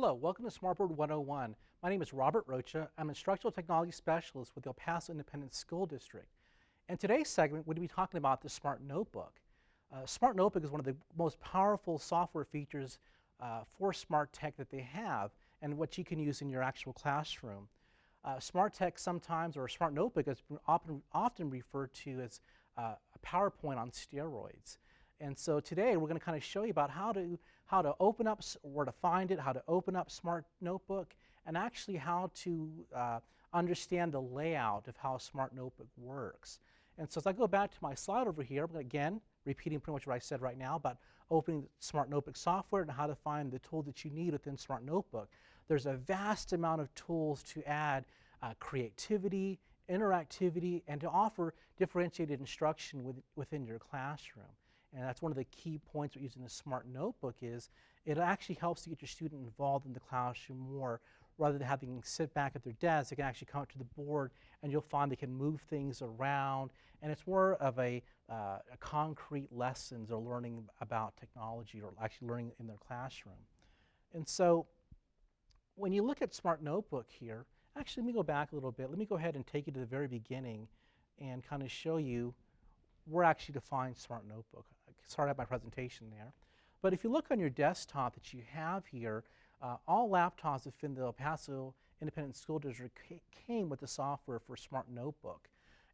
Hello, welcome to Smartboard 101. My name is Robert Rocha. I'm an Instructional Technology Specialist with the Paso Independent School District. In today's segment, we're going to be talking about the Smart Notebook. Smart Notebook is one of the most powerful software features for Smart Tech that they have and what you can use in your actual classroom. Smart Tech sometimes, or Smart Notebook, is often referred to as a PowerPoint on steroids. And so today we're going to kind of show you about how to open up, where to find it, how to open up Smart Notebook, and actually how to understand the layout of how a Smart Notebook works. And so as I go back to my slide over here, I'm again repeating pretty much what I said right now about opening Smart Notebook software and how to find the tool that you need within Smart Notebook. There's a vast amount of tools to add creativity, interactivity, and to offer differentiated instruction within your classroom. And that's one of the key points with using the Smart Notebook is it actually helps to get your student involved in the classroom more. Rather than having them sit back at their desk, they can actually come up to the board and you'll find they can move things around. And it's more of a concrete lessons they're learning about technology or actually learning in their classroom. And so when you look at Smart Notebook here, actually let me go back a little bit. Let me go ahead and take you to the very beginning and kind of show you where actually to find Smart Notebook. I started out my presentation there. But if you look on your desktop that you have here, all laptops within the El Paso Independent School District came with the software for Smart Notebook.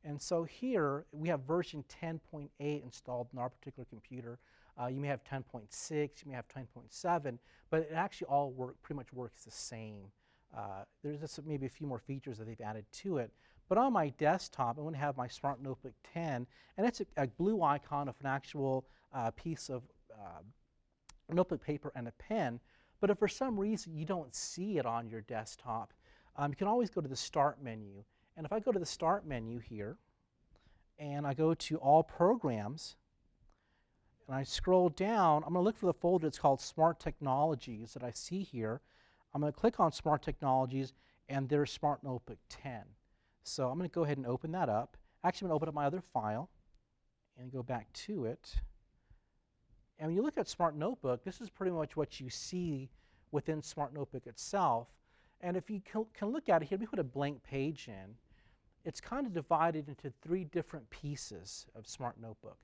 And so here we have version 10.8 installed in our particular computer. You may have 10.6, you may have 10.7, but it actually all pretty much works the same. There's just maybe a few more features that they've added to it. But on my desktop, I'm going to have my Smart Notebook 10, and it's a blue icon of an actual piece of notebook paper and a pen. But if for some reason you don't see it on your desktop, you can always go to the Start menu. And if I go to the Start menu here, and I go to All Programs, and I scroll down, I'm going to look for the folder that's called Smart Technologies that I see here. I'm going to click on Smart Technologies, and there's Smart Notebook 10. So I'm going to go ahead and open that up. Actually, I'm going to open up my other file and go back to it. And when you look at Smart Notebook, this is pretty much what you see within Smart Notebook itself. And if you can look at it here, let me put a blank page in. It's kind of divided into three different pieces of Smart Notebook.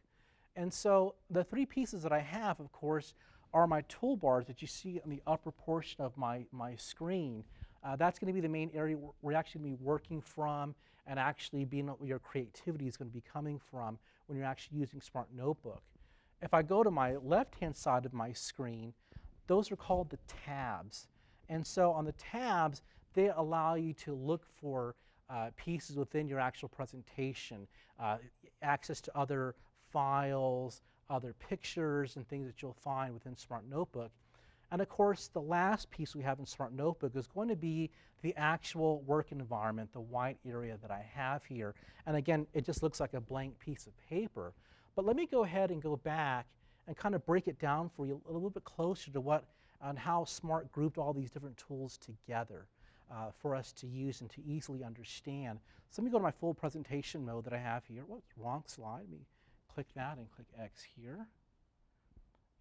And so the three pieces that I have, of course, are my toolbars that you see on the upper portion of my screen. That's going to be the main area where we're actually going to be working from and actually being where your creativity is going to be coming from when you're actually using Smart Notebook. If I go to my left-hand side of my screen, those are called the tabs. And so on the tabs, they allow you to look for pieces within your actual presentation, access to other files, other pictures, and things that you'll find within Smart Notebook. And of course, the last piece we have in Smart Notebook is going to be the actual work environment, the white area that I have here. And again, it just looks like a blank piece of paper. But let me go ahead and go back and kind of break it down for you a little bit closer to on how Smart grouped all these different tools together for us to use and to easily understand. So let me go to my full presentation mode that I have here. Whoops, wrong slide. Let me click that and click X here.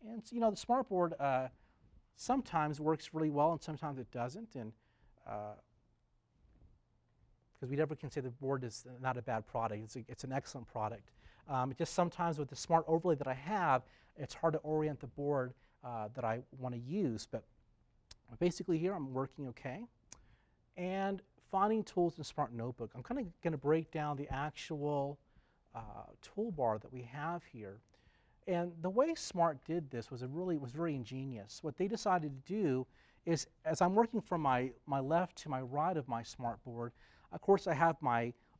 And so, you know, the Smartboard sometimes works really well and sometimes it doesn't. And because we never can say the board is not a bad product. It's an excellent product. Just sometimes with the Smart overlay that I have, it's hard to orient the board that I want to use. But basically here I'm working okay. And finding tools in Smart Notebook. I'm kind of going to break down the actual toolbar that we have here. And the way Smart did this was very ingenious. What they decided to do is, as I'm working from my left to my right of my Smart board, of course I have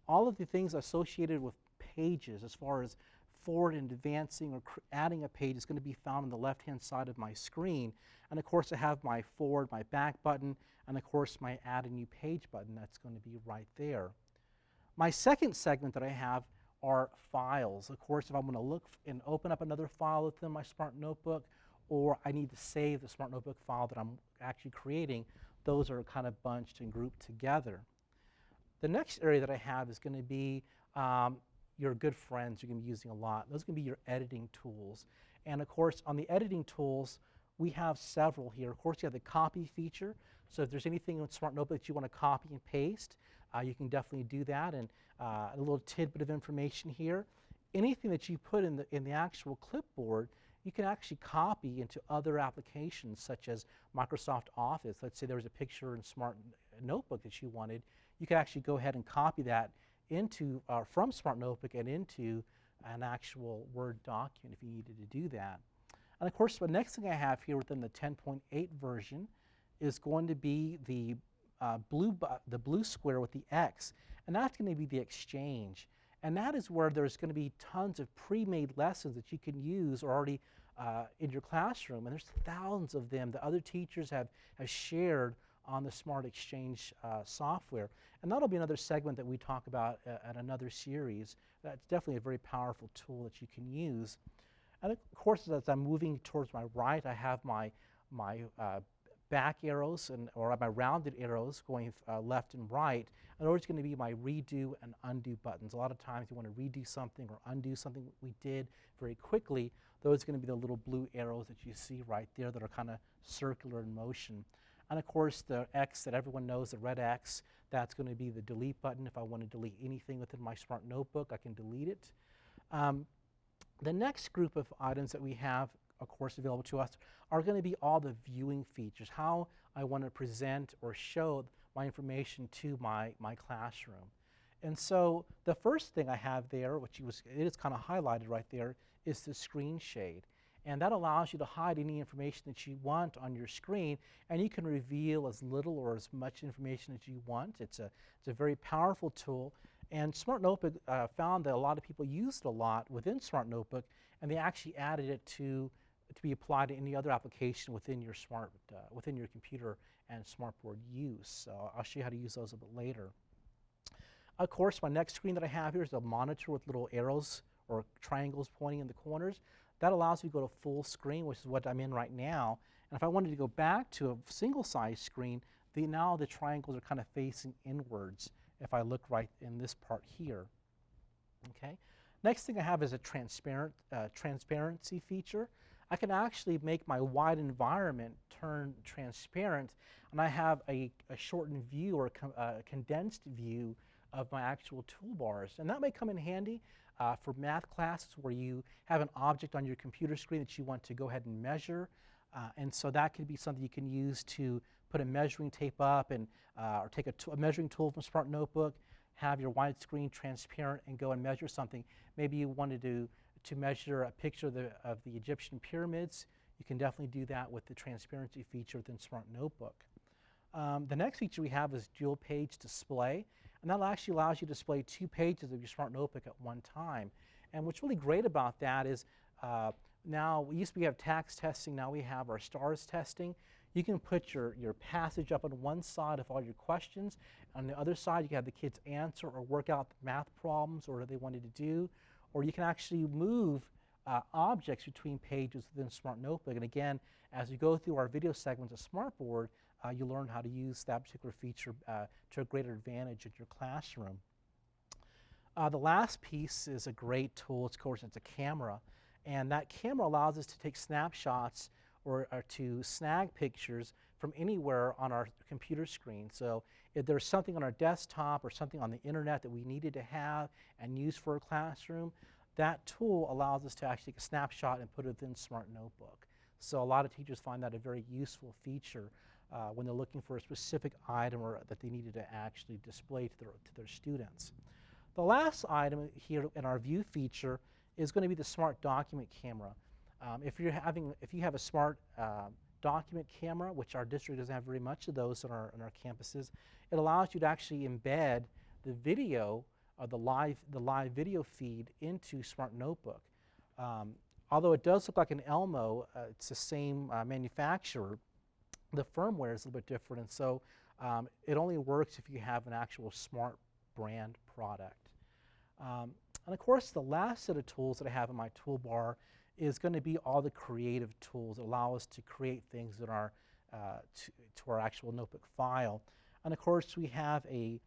all of the things associated with pages as far as forward and advancing or adding a page is going to be found on the left-hand side of my screen. And of course I have my forward, my back button, and of course my add a new page button that's going to be right there. My second segment that I have are files. Of course, if I'm going to look and open up another file within my Smart Notebook, or I need to save the Smart Notebook file that I'm actually creating, those are kind of bunched and grouped together. The next area that I have is going to be your good friends you're going to be using a lot. Those are going to be your editing tools. And of course, on the editing tools, we have several here. Of course, you have the copy feature. So if there's anything in Smart Notebook that you want to copy and paste, you can definitely do that. And a little tidbit of information here. Anything that you put in the actual clipboard, you can actually copy into other applications such as Microsoft Office. Let's say there was a picture in Smart Notebook that you wanted. You can actually go ahead and copy that into from Smart Notebook and into an actual Word document if you needed to do that. And of course, the next thing I have here within the 10.8 version is going to be the blue square with the X, and that's going to be the exchange. And that is where there's going to be tons of pre-made lessons that you can use already in your classroom, and there's thousands of them that other teachers have shared on the Smart Exchange software. And that'll be another segment that we talk about at another series. That's definitely a very powerful tool that you can use. And of course, as I'm moving towards my right, I have my back arrows or my rounded arrows going left and right. And those are going to be my redo and undo buttons. A lot of times you want to redo something or undo something we did very quickly. Those are going to be the little blue arrows that you see right there that are kind of circular in motion. And of course, the X that everyone knows, the red X, that's going to be the delete button. If I want to delete anything within my Smart Notebook, I can delete it. The next group of items that we have, of course, available to us are going to be all the viewing features, how I want to present or show my information to my classroom. And so the first thing I have there, which it is kind of highlighted right there, is the screen shade. And that allows you to hide any information that you want on your screen, and you can reveal as little or as much information as you want. It's a very powerful tool. And Smart Notebook found that a lot of people used it a lot within Smart Notebook, and they actually added it to be applied to any other application within your within your computer and smartboard use. So I'll show you how to use those a bit later. Of course, my next screen that I have here is a monitor with little arrows or triangles pointing in the corners. That allows me to go to full screen, which is what I'm in right now. And if I wanted to go back to a single-size screen, now the triangles are kind of facing inwards if I look right in this part here. Okay. Next thing I have is a transparency feature. I can actually make my wide environment turn transparent, and I have a shortened view or a condensed view of my actual toolbars. And that may come in handy for math classes where you have an object on your computer screen that you want to go ahead and measure. And so that could be something you can use to put a measuring tape up and or take a measuring tool from Smart Notebook, have your widescreen transparent and go and measure something. Maybe you wanted to measure a picture of the Egyptian pyramids. You can definitely do that with the transparency feature within Smart Notebook. The next feature we have is dual page display, and that actually allows you to display 2 pages of your Smart Notebook at one time. And what's really great about that is now we used to have tax testing, now we have our STARS testing. You can put your passage up on one side of all your questions. On the other side, you can have the kids answer or work out the math problems or what they wanted to do. Or you can actually move objects between pages within Smart Notebook. And again, as you go through our video segments of Smartboard, you learn how to use that particular feature to a greater advantage in your classroom. The last piece is a great tool. Of course, it's a camera. And that camera allows us to take snapshots or to snag pictures from anywhere on our computer screen. So if there's something on our desktop or something on the internet that we needed to have and use for a classroom, that tool allows us to actually take a snapshot and put it within Smart Notebook. So a lot of teachers find that a very useful feature when they're looking for a specific item or that they needed to actually display to their students. The last item here in our view feature is going to be the Smart Document Camera. If you have a Smart Document Camera, which our district doesn't have very much of those in our campuses, it allows you to actually embed the video, the live video feed into Smart Notebook. Although it does look like an Elmo, it's the same manufacturer. The firmware is a little bit different, and so it only works if you have an actual Smart brand product. And of course, the last set of tools that I have in my toolbar is going to be all the creative tools that allow us to create things in our to our actual notebook file. And of course, we have a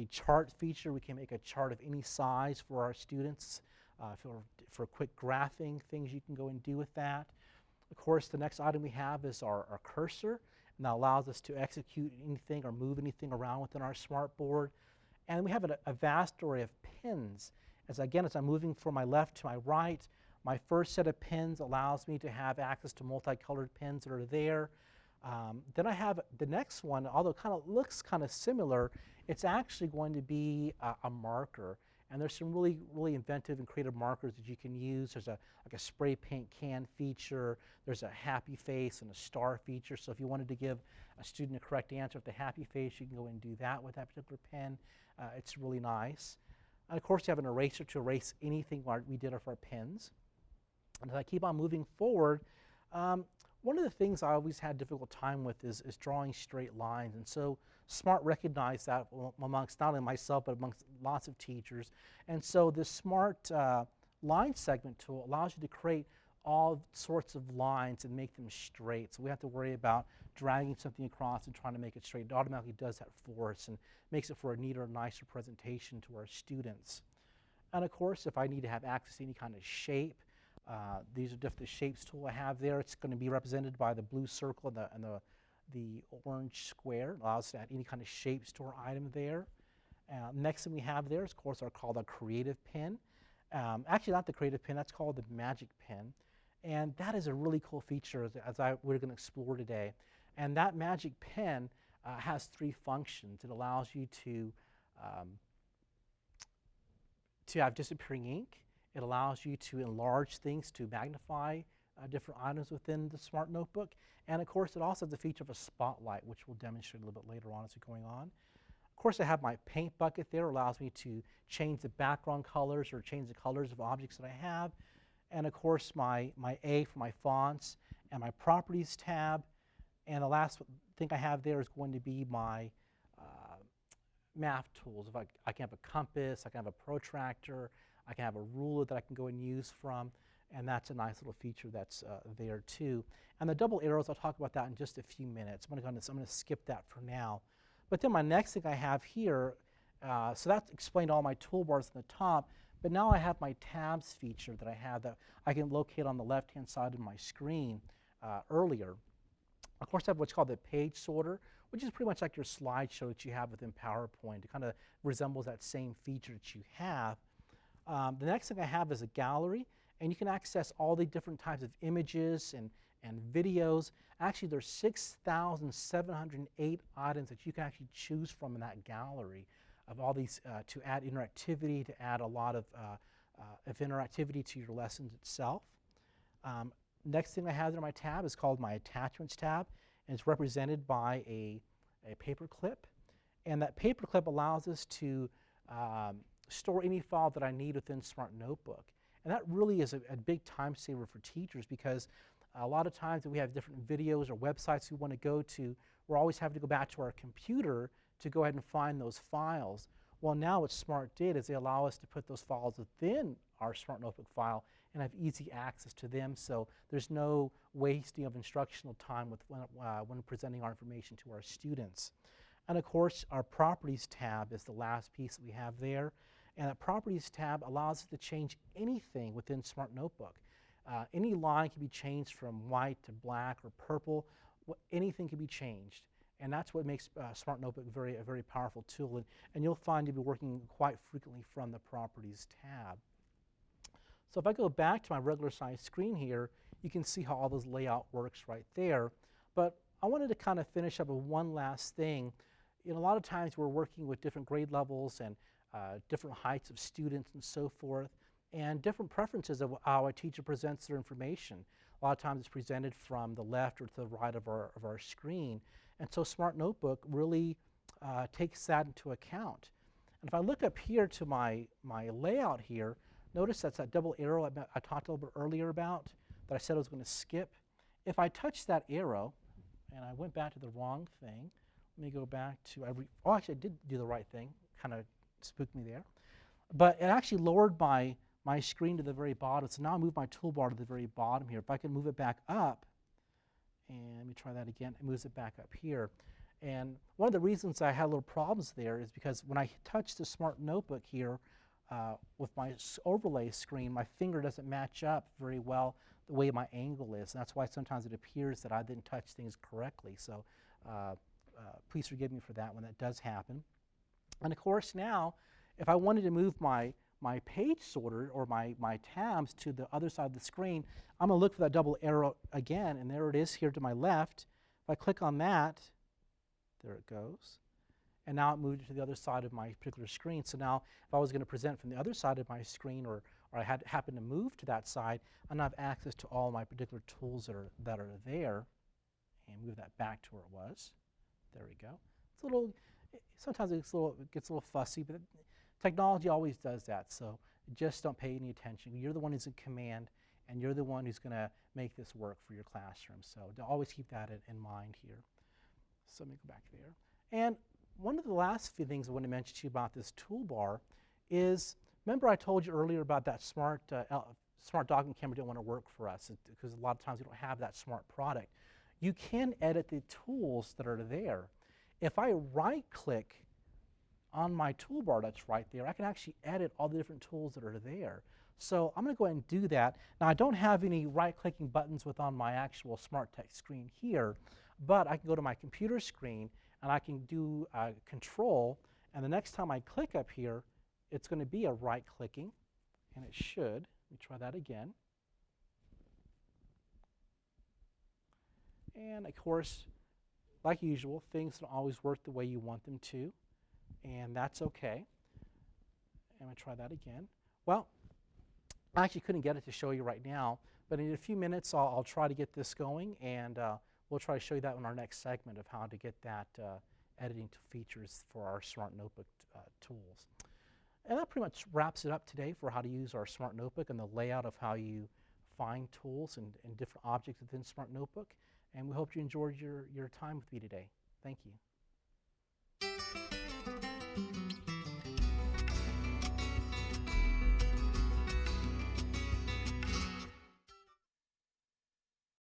chart feature. We can make a chart of any size for our students. For quick graphing things you can go and do with that. Of course, the next item we have is our cursor, and that allows us to execute anything or move anything around within our smartboard. And we have a vast array of pins. As I'm moving from my left to my right, my first set of pins allows me to have access to multicolored pins that are there. Then I have the next one, although it kind of looks kind of similar, it's actually going to be a marker. And there's some really, really inventive and creative markers that you can use. There's like a spray paint can feature. There's a happy face and a star feature. So if you wanted to give a student a correct answer with the happy face, you can go and do that with that particular pen. It's really nice. And of course, you have an eraser to erase anything we did with our pens. And as I keep on moving forward, one of the things I always had a difficult time with is drawing straight lines. And so SMART recognized that amongst not only myself, but amongst lots of teachers. And so the SMART line segment tool allows you to create all sorts of lines and make them straight. So we have to worry about dragging something across and trying to make it straight. It automatically does that for us and makes it for a neater, nicer presentation to our students. And of course, if I need to have access to any kind of shape, these are the shapes tool I have there. It's going to be represented by the blue circle and the orange square. It allows us to add any kind of shapes to our item there. Next thing we have there is, of course, called a creative pen. Actually, not the creative pen, that's called the magic pen. And that is a really cool feature we're going to explore today. And that magic pen has three functions. It allows you to have disappearing ink. It allows you to enlarge things, to magnify different items within the SMART notebook. And of course, it also has the feature of a spotlight, which we'll demonstrate a little bit later on as we're going on. Of course, I have my paint bucket there. It allows me to change the background colors or change the colors of objects that I have. And of course, my A for my fonts and my properties tab. And the last thing I have there is going to be my math tools. If I can have a compass, I can have a protractor, I can have a ruler that I can go and use from, and that's a nice little feature that's there too. And the double arrows, I'll talk about that in just a few minutes. I'm going to skip that for now. But then my next thing I have here, so that's explained all my toolbars on the top, but now I have my tabs feature that I have that I can locate on the left-hand side of my screen earlier. Of course, I have what's called the page sorter, which is pretty much like your slideshow that you have within PowerPoint. It kind of resembles that same feature that you have. The next thing I have is a gallery, and you can access all the different types of images and videos. Actually, there's 6,708 items that you can actually choose from in that gallery of all these to add interactivity, to add a lot of interactivity to your lessons itself. Next thing I have in my tab is called my Attachments tab, and it's represented by a paper clip. And that paper clip allows us to store any file that I need within SMART Notebook. And that really is a big time saver for teachers, because a lot of times when we have different videos or websites we want to go to, we're always having to go back to our computer to go ahead and find those files. Well, now what SMART did is they allow us to put those files within our SMART Notebook file and have easy access to them, so there's no wasting of instructional time when presenting our information to our students. And of course, our Properties tab is the last piece that we have there. And that Properties tab allows us to change anything within SMART Notebook. Any line can be changed from white to black or purple. Anything can be changed. And that's what makes SMART Notebook a very powerful tool. And you'll find you'll be working quite frequently from the Properties tab. So if I go back to my regular size screen here, you can see how all this layout works right there. But I wanted to kind of finish up with one last thing. You know, a lot of times we're working with different grade levels and different heights of students and so forth, and different preferences of how a teacher presents their information. A lot of times it's presented from the left or to the right of our screen. And so SMART Notebook really takes that into account. And if I look up here to my layout here, notice that's that double arrow I talked a little bit earlier about that I said I was going to skip. If I touch that arrow, and I went back to the wrong thing, let me go back to, oh, actually I did do the right thing, kind of spooked me there. But it actually lowered my screen to the very bottom, so now I move my toolbar to the very bottom here. If I can move it back up, and let me try that again, it moves it back up here. And one of the reasons I had little problems there is because when I touch the SMART Notebook here with my overlay screen, my finger doesn't match up very well the way my angle is. And that's why sometimes it appears that I didn't touch things correctly. So please forgive me for that when that does happen. And of course now, if I wanted to move my page sorter or my tabs to the other side of the screen, I'm going to look for that double arrow again, and there it is here to my left. If I click on that, there it goes. And now it moved to the other side of my particular screen. So now if I was going to present from the other side of my screen, or I happened to move to that side, I now have access to all my particular tools that are there, and move that back to where it was. There we go. It's a little, sometimes it gets a little fussy, but technology always does that, so just don't pay any attention. You're the one who's in command, and you're the one who's going to make this work for your classroom. So always keep that in mind here. So let me go back there. And one of the last few things I want to mention to you about this toolbar is, remember I told you earlier about that smart docking camera didn't want to work for us because a lot of times we don't have that smart product. You can edit the tools that are there. If I right-click on my toolbar that's right there, I can actually edit all the different tools that are there. So I'm going to go ahead and do that. Now I don't have any right-clicking buttons on my actual Smart Text screen here, but I can go to my computer screen and I can do Control, and the next time I click up here, it's going to be a right-clicking, and it should. Let me try that again. And of course, like usual, things don't always work the way you want them to, and that's okay. I'm going to try that again. Well, I actually couldn't get it to show you right now, but in a few minutes I'll try to get this going, and we'll try to show you that in our next segment of how to get that editing features for our Smart Notebook tools. And that pretty much wraps it up today for how to use our Smart Notebook and the layout of how you find tools and different objects within Smart Notebook. And we hope you enjoyed your time with me today. Thank you.